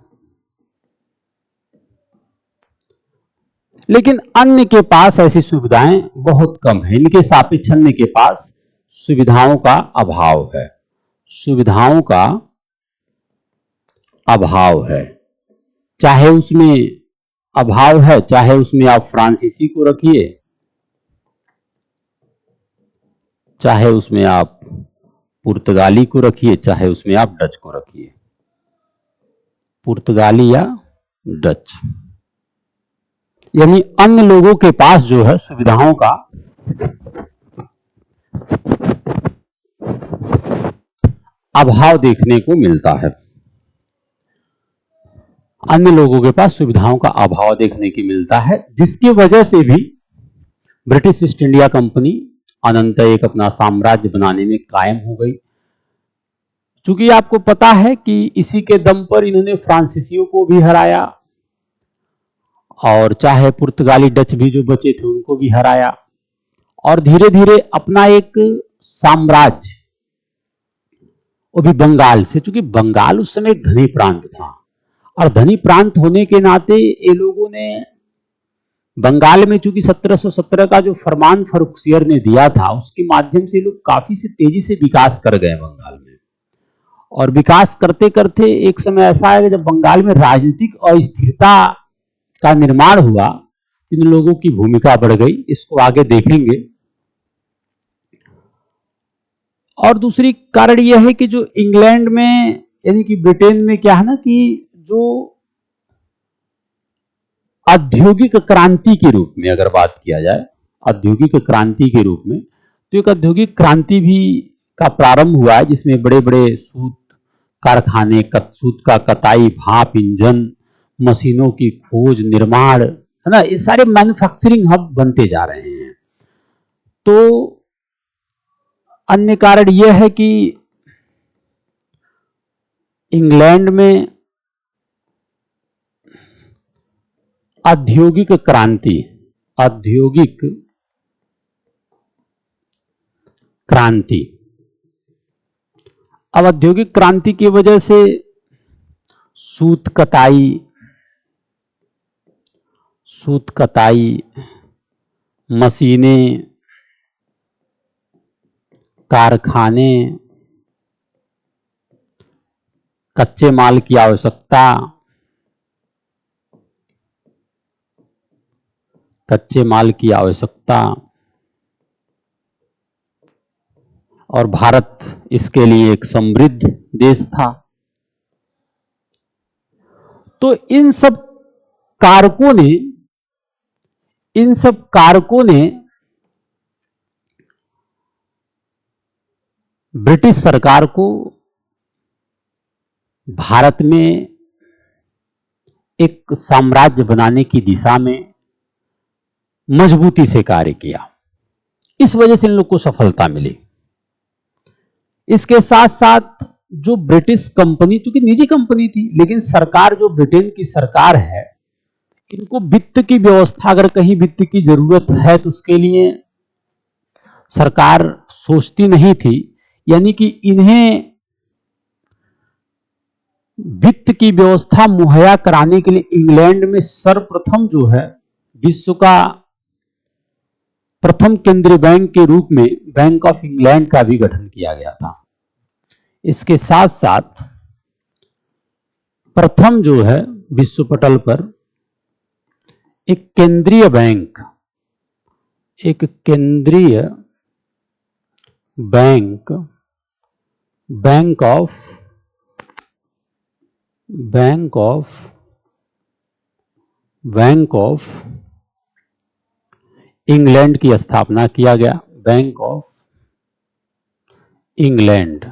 लेकिन अन्य के पास ऐसी सुविधाएं बहुत कम है। इनके सापेक्ष अन्य के पास सुविधाओं का अभाव है, सुविधाओं का अभाव है। चाहे उसमें अभाव है, चाहे उसमें आप फ्रांसीसी को रखिए, चाहे उसमें आप पुर्तगाली को रखिए, चाहे उसमें आप डच को रखिए, पुर्तगाली या डच, यानी अन्य लोगों के पास जो है सुविधाओं का अभाव देखने को मिलता है, अन्य लोगों के पास सुविधाओं का अभाव देखने को मिलता है, जिसकी वजह से भी ब्रिटिश ईस्ट इंडिया कंपनी अनंत एक अपना साम्राज्य बनाने में कायम हो गई। क्योंकि आपको पता है कि इसी के दम पर इन्होंने फ्रांसीसियों को भी हराया, और चाहे पुर्तगाली डच भी जो बचे थे उनको भी हराया, और धीरे धीरे अपना एक साम्राज्य, वो भी बंगाल से, क्योंकि बंगाल उस समय एक धनी प्रांत था, और धनी प्रांत होने के नाते ये लोगों ने बंगाल में, चूंकि 1717 का जो फरमान फर्रुखसियर ने दिया था, उसके माध्यम से लोग काफी से तेजी से विकास कर गए बंगाल में। और विकास करते करते एक समय ऐसा आएगा जब बंगाल में राजनीतिक अस्थिरता का निर्माण हुआ, इन लोगों की भूमिका बढ़ गई, इसको आगे देखेंगे। और दूसरी कारण यह है कि जो इंग्लैंड में, यानी कि ब्रिटेन में क्या है ना, कि जो औद्योगिक क्रांति के रूप में अगर बात किया जाए, औद्योगिक क्रांति के रूप में, तो एक औद्योगिक क्रांति भी का प्रारंभ हुआ है, जिसमें बड़े बड़े सूत कारखाने, सूत का कताई, भाप इंजन, मशीनों की खोज, निर्माण, है ना, ये सारे मैन्युफैक्चरिंग हब बनते जा रहे हैं। तो अन्य कारण यह है कि इंग्लैंड में औद्योगिक क्रांति, औद्योगिक क्रांति, अब औद्योगिक क्रांति की वजह से सूत कताई, मशीनें, कारखाने, कच्चे माल की आवश्यकता, और भारत इसके लिए एक समृद्ध देश था। तो इन सब कारकों ने ब्रिटिश सरकार को भारत में एक साम्राज्य बनाने की दिशा में मजबूती से कार्य किया। इस वजह से इन लोग को सफलता मिली। इसके साथ साथ जो ब्रिटिश कंपनी, चूंकि निजी कंपनी थी, लेकिन सरकार जो ब्रिटेन की सरकार है, इनको वित्त की व्यवस्था, अगर कहीं वित्त की जरूरत है तो उसके लिए सरकार सोचती नहीं थी। यानी कि इन्हें वित्त की व्यवस्था मुहैया कराने के लिए इंग्लैंड में सर्वप्रथम जो है विश्व का प्रथम केंद्रीय बैंक के रूप में बैंक ऑफ इंग्लैंड का भी गठन किया गया था। इसके साथ साथ प्रथम जो है विश्व पटल पर एक केंद्रीय बैंक बैंक ऑफ इंग्लैंड की स्थापना किया गया। बैंक ऑफ इंग्लैंड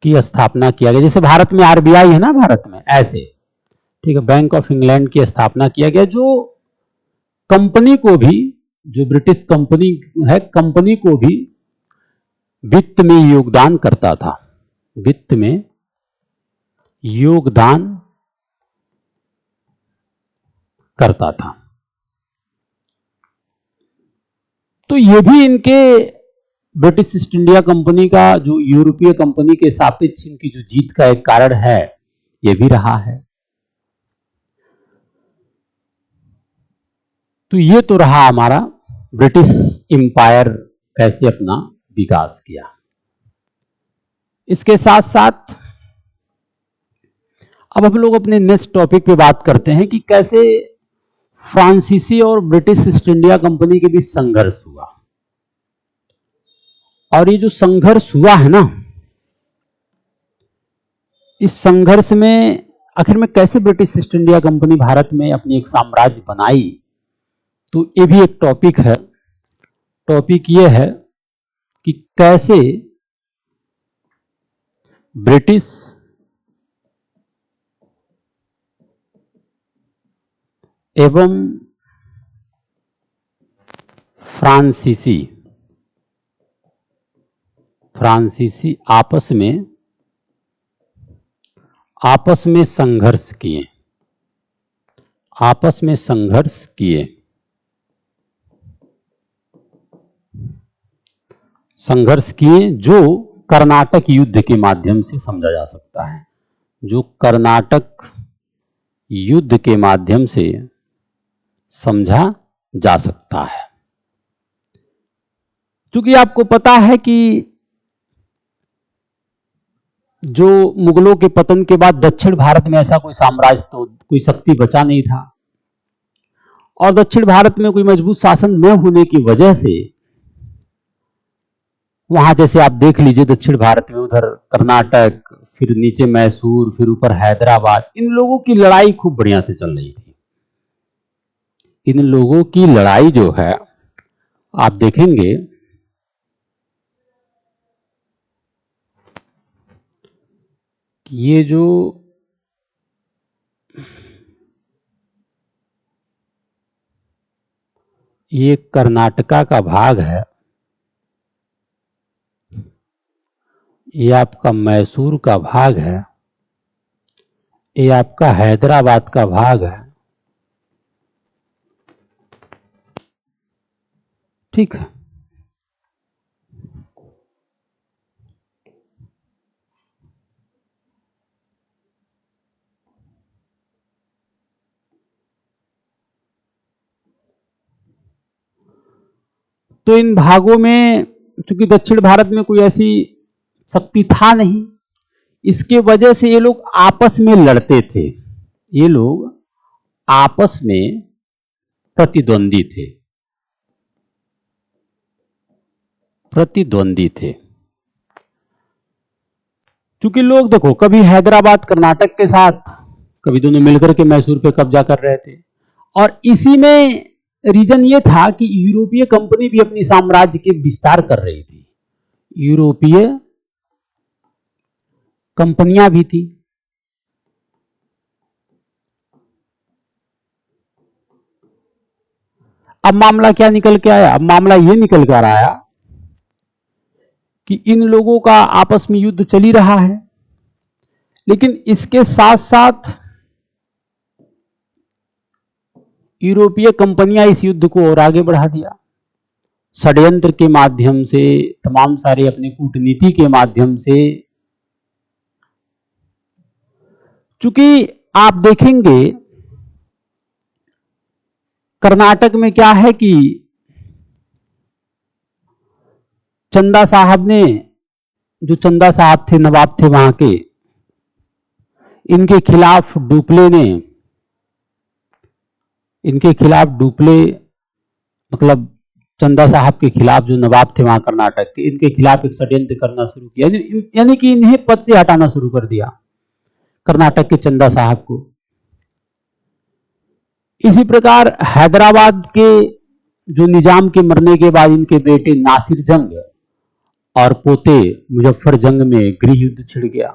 की स्थापना किया गया, जैसे भारत में आरबीआई है ना, भारत में ऐसे, ठीक है, बैंक ऑफ इंग्लैंड की स्थापना किया गया, जो कंपनी को भी, जो ब्रिटिश कंपनी है, कंपनी को भी वित्त में योगदान करता था, वित्त में योगदान करता था। तो ये भी इनके ब्रिटिश ईस्ट इंडिया कंपनी का, जो यूरोपीय कंपनी के सापेक्ष इनकी जो जीत का एक कारण है, ये भी रहा है। तो ये तो रहा हमारा ब्रिटिश एम्पायर कैसे अपना विकास किया। इसके साथ साथ अब हम लोग अपने नेक्स्ट टॉपिक पे बात करते हैं कि कैसे फ्रांसीसी और ब्रिटिश ईस्ट इंडिया कंपनी के बीच संघर्ष हुआ। और ये जो संघर्ष हुआ है ना, इस संघर्ष में आखिर में कैसे British east India company Bharat में अपनी एक साम्राज्य बनाई, तो ये भी एक टॉपिक है। टॉपिक ये है कि कैसे ब्रिटिश एवं फ्रांसीसी आपस में संघर्ष किए, जो कर्नाटक युद्ध के माध्यम से समझा जा सकता है, जो कर्नाटक युद्ध के माध्यम से समझा जा सकता है। क्योंकि आपको पता है कि जो मुगलों के पतन के बाद दक्षिण भारत में ऐसा कोई साम्राज्य, तो कोई शक्ति बचा नहीं था, और दक्षिण भारत में कोई मजबूत शासन न होने की वजह से वहां, जैसे आप देख लीजिए दक्षिण भारत में, उधर कर्नाटक, फिर नीचे मैसूर, फिर ऊपर हैदराबाद, इन लोगों की लड़ाई खूब बढ़िया से चल रही थी। इन लोगों की लड़ाई जो है, आप देखेंगे कि ये जो ये कर्नाटका का भाग है, ये आपका मैसूर का भाग है, ये आपका हैदराबाद का भाग है, ठीक है। तो इन भागों में क्योंकि दक्षिण भारत में कोई ऐसी शक्ति था नहीं, इसके वजह से ये लोग आपस में लड़ते थे, ये लोग आपस में प्रतिद्वंदी थे। प्रतिद्वंदी थे। क्योंकि लोग देखो, कभी हैदराबाद कर्नाटक के साथ, कभी दोनों मिलकर के मैसूर पे कब्जा कर रहे थे। और इसी में रीजन ये था कि यूरोपीय कंपनी भी अपनी साम्राज्य के विस्तार कर रही थी, यूरोपीय कंपनियां भी थी। अब मामला क्या निकल के आया? अब मामला ये निकल कर आया कि इन लोगों का आपस में युद्ध चल ही रहा है, लेकिन इसके साथ साथ यूरोपीय कंपनियां इस युद्ध को और आगे बढ़ा दिया, षड्यंत्र के माध्यम से, तमाम सारे अपने कूटनीति के माध्यम से। चूंकि आप देखेंगे कर्नाटक में क्या है कि चंदा साहब ने, जो चंदा साहब थे, नवाब थे वहां के, इनके खिलाफ डुप्ले मतलब चंदा साहब के खिलाफ, जो नवाब थे वहां कर्नाटक के, इनके खिलाफ एक षड्यंत्र करना शुरू किया, यानी कि इन्हें पद से हटाना शुरू कर दिया, कर्नाटक के चंदा साहब को। इसी प्रकार हैदराबाद के जो निजाम के मरने के बाद इनके बेटे नासिर जंग और पोते मुजफ्फर जंग में गृह युद्ध छिड़ गया।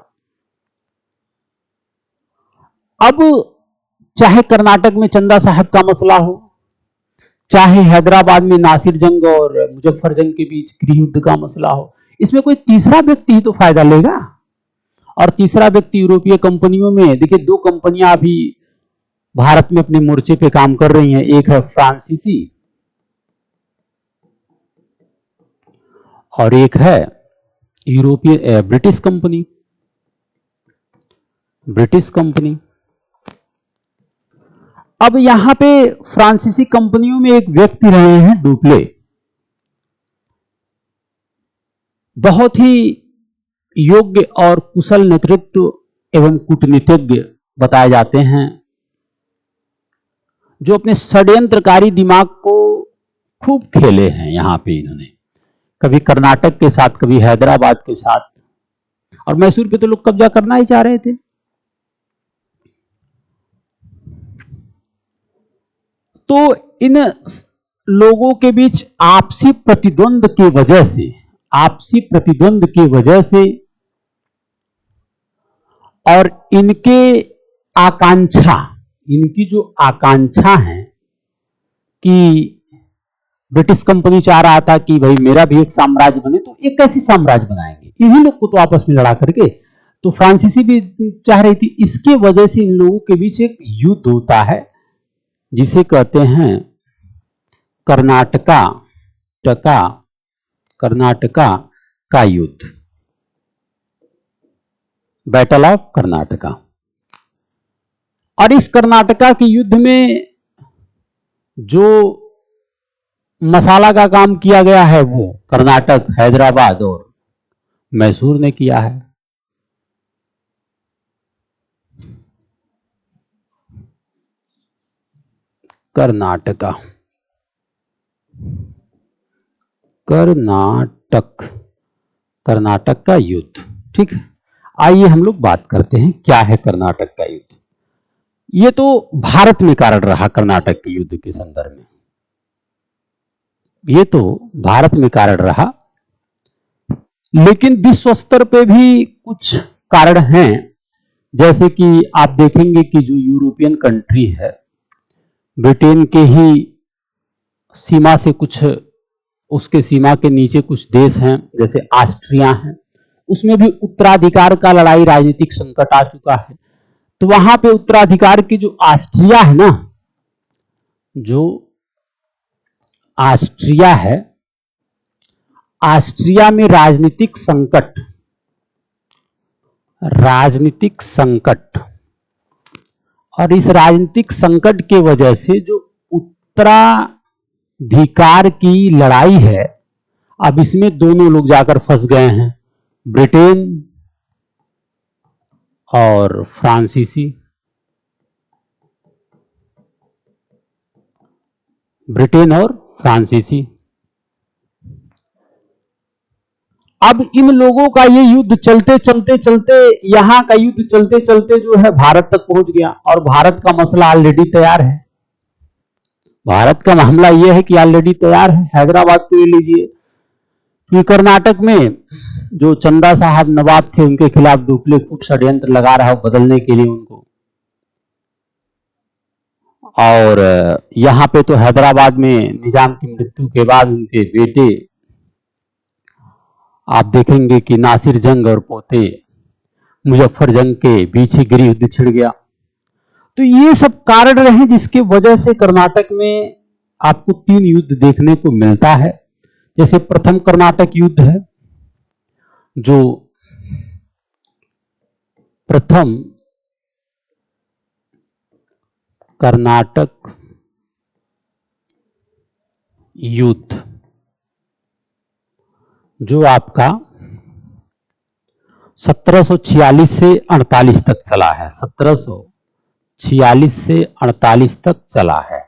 अब चाहे कर्नाटक में चंदा साहब का मसला हो, चाहे हैदराबाद में नासिर जंग और मुजफ्फर जंग के बीच गृह युद्ध का मसला हो, इसमें कोई तीसरा व्यक्ति ही तो फायदा लेगा। और तीसरा व्यक्ति यूरोपीय कंपनियों में, देखिए दो कंपनियां अभी भारत में अपने मोर्चे पे काम कर रही हैं। एक है फ्रांसीसी और एक है यूरोपीय ब्रिटिश कंपनी। अब यहां पे फ्रांसीसी कंपनियों में एक व्यक्ति रहे हैं डुप्ले, बहुत ही योग्य और कुशल नेतृत्व एवं कूटनीतिज्ञ बताए जाते हैं, जो अपने षड्यंत्रकारी दिमाग को खूब खेले हैं। यहां पे इन्होंने कभी कर्नाटक के साथ, कभी हैदराबाद के साथ, और मैसूर पे तो लोग कब्जा करना ही चाह रहे थे। तो इन लोगों के बीच आपसी प्रतिद्वंद की वजह से और इनकी जो आकांक्षा है कि ब्रिटिश कंपनी चाह रहा था कि भाई मेरा भी एक साम्राज्य बने, तो एक कैसी साम्राज्य बनाएंगे, इन्हीं लोग को तो आपस में लड़ा करके। तो फ्रांसीसी भी चाह रही थी। इसके वजह से इन लोगों के बीच एक युद्ध होता है, जिसे कहते हैं कर्नाटका का युद्ध, बैटल ऑफ कर्नाटका। और इस कर्नाटका के युद्ध में जो मसाला का काम किया गया है, वो कर्नाटक, हैदराबाद और मैसूर ने किया है। कर्नाटक का युद्ध। ठीक है, आइए हम लोग बात करते हैं क्या है कर्नाटक का युद्ध। ये तो भारत में कारण रहा कर्नाटक के युद्ध के संदर्भ में, ये तो भारत में कारण रहा, लेकिन विश्व स्तर पे भी कुछ कारण हैं। जैसे कि आप देखेंगे कि जो यूरोपियन कंट्री है, ब्रिटेन के ही सीमा से कुछ, उसके सीमा के नीचे कुछ देश हैं, जैसे ऑस्ट्रिया है, उसमें भी उत्तराधिकार का लड़ाई, राजनीतिक संकट आ चुका है। तो वहां पे उत्तराधिकार की जो ऑस्ट्रिया है ना, जो ऑस्ट्रिया है, ऑस्ट्रिया में राजनीतिक संकट, और इस राजनीतिक संकट के वजह से जो उत्तराधिकार की लड़ाई है, अब इसमें दोनों लोग जाकर फंस गए हैं, ब्रिटेन और फ्रांसीसी। अब इन लोगों का ये युद्ध चलते चलते चलते, यहां का युद्ध चलते चलते जो है भारत तक पहुंच गया, और भारत का मसला ऑलरेडी तैयार है। भारत का मामला यह है कि ऑलरेडी तैयार है। हैदराबाद को ले लीजिए, कि कर्नाटक में जो चंदा साहब नवाब थे, उनके खिलाफ डुप्ले खूब षड्यंत्र लगा रहा है बदलने के लिए उनको। और यहां पे तो हैदराबाद में निजाम की मृत्यु के बाद उनके बेटे, आप देखेंगे कि नासिर जंग और पोते मुजफ्फर जंग के बीच ही गृह युद्ध छिड़ गया। तो ये सब कारण रहे जिसके वजह से कर्नाटक में आपको 3 युद्ध देखने को मिलता है। जैसे प्रथम कर्नाटक युद्ध है, जो प्रथम कर्नाटक युद्ध जो आपका 1746 से 48 तक चला है। 1746 से 48 तक चला है,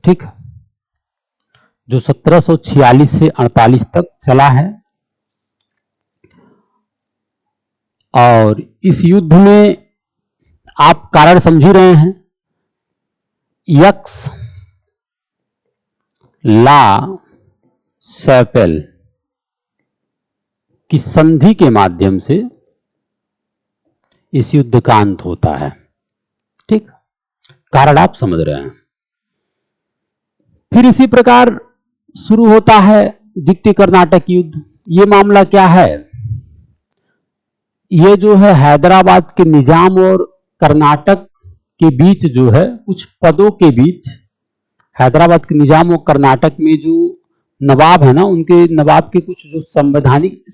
ठीक। जो 1746 से 48 तक चला है, और इस युद्ध में आप कारण समझ ही रहे हैं, यक्स ला सैपेल की संधि के माध्यम से इस युद्ध का अंत होता है, ठीक। कारण आप समझ रहे हैं। फिर इसी प्रकार शुरू होता है द्वितीय कर्नाटक युद्ध। ये मामला क्या है, ये जो है हैदराबाद के निजाम और कर्नाटक के बीच जो है कुछ पदों के बीच, हैदराबाद के निजाम और कर्नाटक में जो नवाब है ना, उनके नवाब के कुछ जो संवैधानिक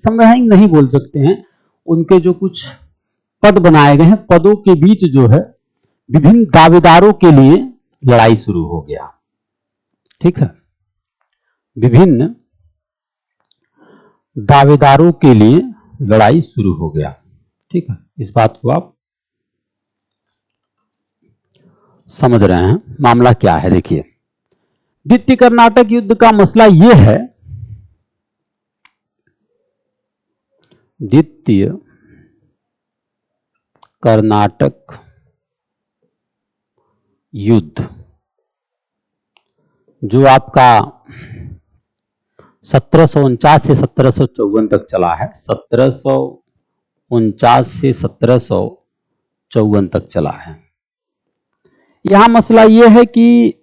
नहीं बोल सकते हैं, उनके जो कुछ पद बनाए गए हैं, पदों के बीच जो है विभिन्न दावेदारों के लिए लड़ाई शुरू हो गया, ठीक है। विभिन्न दावेदारों के लिए लड़ाई शुरू हो गया, ठीक है। इस बात को आप समझ रहे हैं। मामला क्या है, देखिए द्वितीय कर्नाटक युद्ध का मसला यह है, द्वितीय कर्नाटक युद्ध जो आपका 1749 से 1754 तक चला है। 1749 से 1754 तक चला है। यहां मसला यह है कि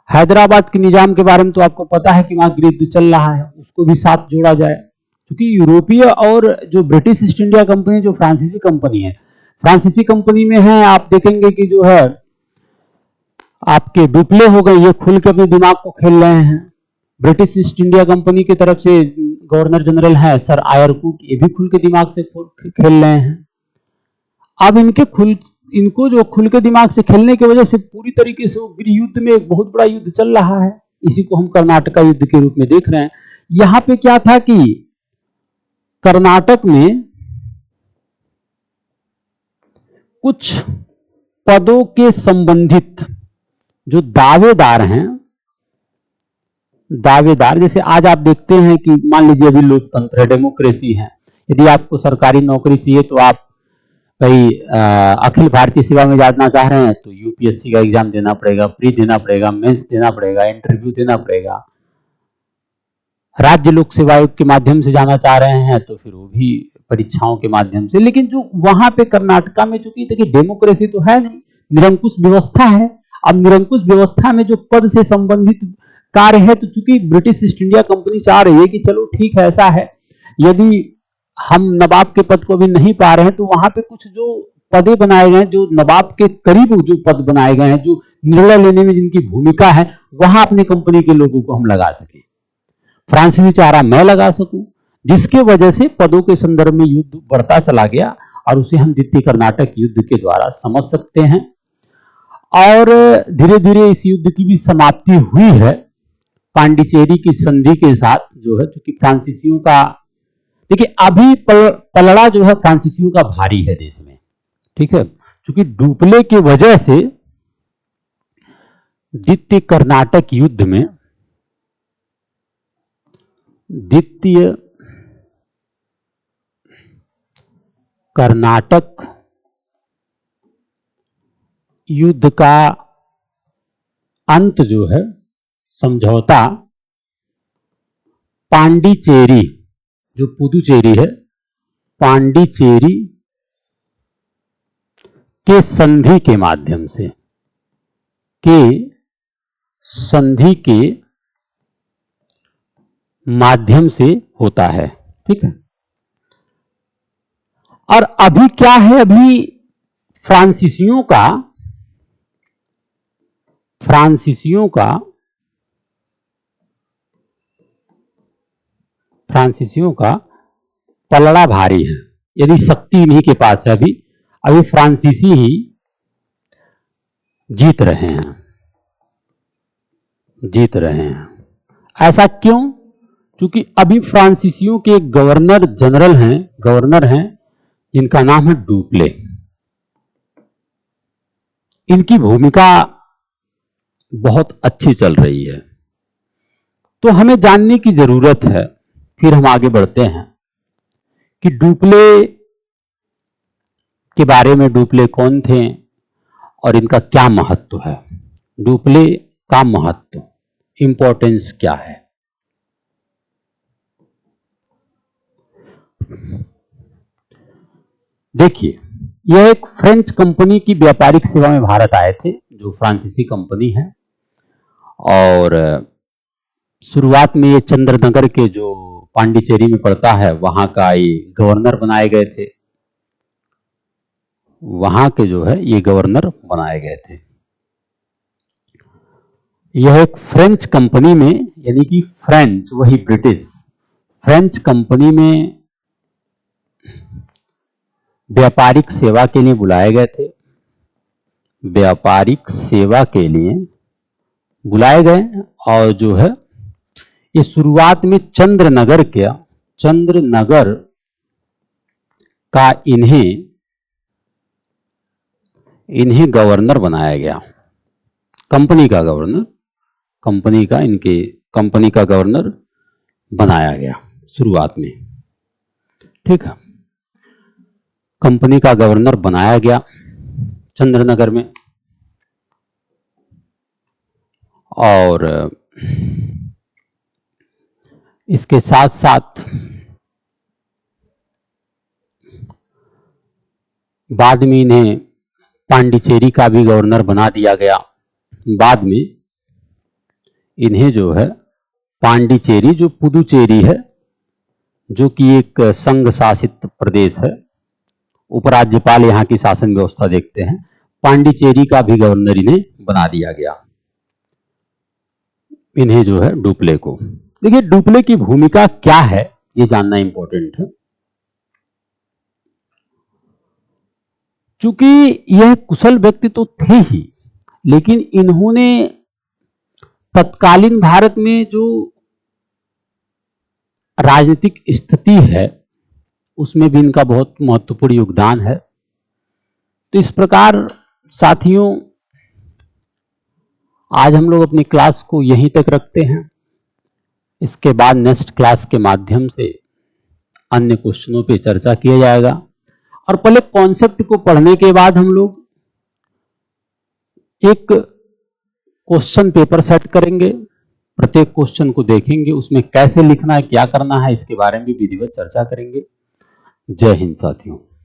हैदराबाद के निजाम के बारे में तो आपको पता है कि वहां गृह युद्ध चल रहा है, उसको भी साथ जोड़ा जाए, क्योंकि यूरोपीय और जो ब्रिटिश ईस्ट इंडिया कंपनी, जो फ्रांसीसी कंपनी है, फ्रांसीसी कंपनी में है, आप देखेंगे कि जो है आपके डुप्ले हो गए, ये खुल के अपने दिमाग को खेल रहे हैं। ब्रिटिश ईस्ट इंडिया कंपनी की तरफ से गवर्नर जनरल है सर आयरकूट, ये भी खुल के दिमाग से खेल रहे हैं। अब इनको जो खुल के दिमाग से खेलने की वजह से पूरी तरीके से गृह युद्ध में एक बहुत बड़ा युद्ध चल रहा है। इसी को हम कर्नाटक युद्ध के रूप में देख रहे हैं। यहां पे क्या था कि कर्नाटक में कुछ पदों के संबंधित जो दावेदार हैं, दावेदार जैसे आज आप देखते हैं कि मान लीजिए अभी लोकतंत्र है, डेमोक्रेसी है, यदि आपको सरकारी नौकरी चाहिए तो आप कहीं अखिल भारतीय सेवा में जाना चाह रहे हैं तो यूपीएससी का एग्जाम देना पड़ेगा, प्री देना पड़ेगा, मेंस देना पड़ेगा, इंटरव्यू देना पड़ेगा। राज्य लोक सेवा आयोग के माध्यम से जाना चाह रहे हैं तो फिर वो भी परीक्षाओं के माध्यम से। लेकिन जो वहां पे कर्नाटका में चूंकि देखिए डेमोक्रेसी तो है नहीं, निरंकुश व्यवस्था है। अब निरंकुश व्यवस्था में जो पद से संबंधित कार्य है, तो चूंकि ब्रिटिश ईस्ट इंडिया कंपनी चाह रही है कि चलो ठीक है, ऐसा है, यदि हम नवाब के पद को भी नहीं पा रहे हैं तो वहां पे कुछ जो पदे बनाए गए हैं, जो नवाब के करीब जो पद बनाए गए हैं, जो निर्णय लेने में जिनकी भूमिका है, वहां अपनी कंपनी के लोगों को हम लगा सके। फ्रांसीसी चाह रहा मैं लगा सकूं, जिसके वजह से पदों के संदर्भ में युद्ध बढ़ता चला गया, और उसे हम द्वितीय कर्नाटक युद्ध के द्वारा समझ सकते हैं। और धीरे धीरे इस युद्ध की भी समाप्ति हुई है पांडिचेरी की संधि के साथ, जो है क्योंकि फ्रांसीसियों का देखिए अभी पलड़ा जो है फ्रांसीसियों का भारी है देश में, ठीक है। क्योंकि डुप्ले की वजह से द्वितीय कर्नाटक युद्ध में द्वितीय कर्नाटक युद्ध का अंत जो है, समझौता पांडिचेरी, जो पुदुचेरी है, पांडिचेरी के संधि के माध्यम से, होता है। ठीक है। और अभी क्या है, अभी फ्रांसीसियों का पलड़ा भारी है। यदि शक्ति इन्हीं के पास है, अभी फ्रांसीसी ही जीत रहे हैं। ऐसा क्यों? क्योंकि अभी फ्रांसीसियों के गवर्नर हैं जिनका नाम है डुप्ले। इनकी भूमिका बहुत अच्छी चल रही है, तो हमें जानने की जरूरत है। फिर हम आगे बढ़ते हैं कि डुप्ले के बारे में, डुप्ले कौन थे और इनका क्या महत्व है, डुप्ले का महत्व, इंपॉर्टेंस क्या है। देखिए, यह एक फ्रेंच कंपनी की व्यापारिक सेवा में भारत आए थे, जो फ्रांसीसी कंपनी है। और शुरुआत में ये चंद्रनगर के, जो पांडिचेरी में पड़ता है, वहां का ये गवर्नर बनाए गए थे। यह एक फ्रेंच कंपनी में, यानी कि फ्रेंच वही ब्रिटिश, फ्रेंच कंपनी में व्यापारिक सेवा के लिए बुलाए गए थे। व्यापारिक सेवा के लिए बुलाए गए, और जो है ये शुरुआत में चंद्रनगर का इन्हें गवर्नर बनाया गया, कंपनी का गवर्नर बनाया गया शुरुआत में। ठीक है, कंपनी का गवर्नर बनाया गया चंद्रनगर में। और इसके साथ साथ बाद में इन्हें पांडिचेरी का भी गवर्नर बना दिया गया। बाद में इन्हें जो है पांडिचेरी, जो पुदुचेरी है, जो कि एक संघ शासित प्रदेश है, उपराज्यपाल यहाँ की शासन व्यवस्था देखते हैं, पांडिचेरी का भी गवर्नर इन्हें बना दिया गया, इन्हें जो है डुप्ले को। देखिए, डुप्ले की भूमिका क्या है, ये जानना इंपॉर्टेंट है। चूंकि यह कुशल व्यक्ति तो थे ही, लेकिन इन्होंने तत्कालीन भारत में जो राजनीतिक स्थिति है, उसमें भी इनका बहुत महत्वपूर्ण योगदान है। तो इस प्रकार साथियों, आज हम लोग अपनी क्लास को यहीं तक रखते हैं। इसके बाद नेक्स्ट क्लास के माध्यम से अन्य क्वेश्चनों पे चर्चा किया जाएगा। और पहले कॉन्सेप्ट को पढ़ने के बाद हम लोग एक क्वेश्चन पेपर सेट करेंगे, प्रत्येक क्वेश्चन को देखेंगे, उसमें कैसे लिखना है, क्या करना है, इसके बारे में भी विधिवत चर्चा करेंगे। जय हिंद साथियों।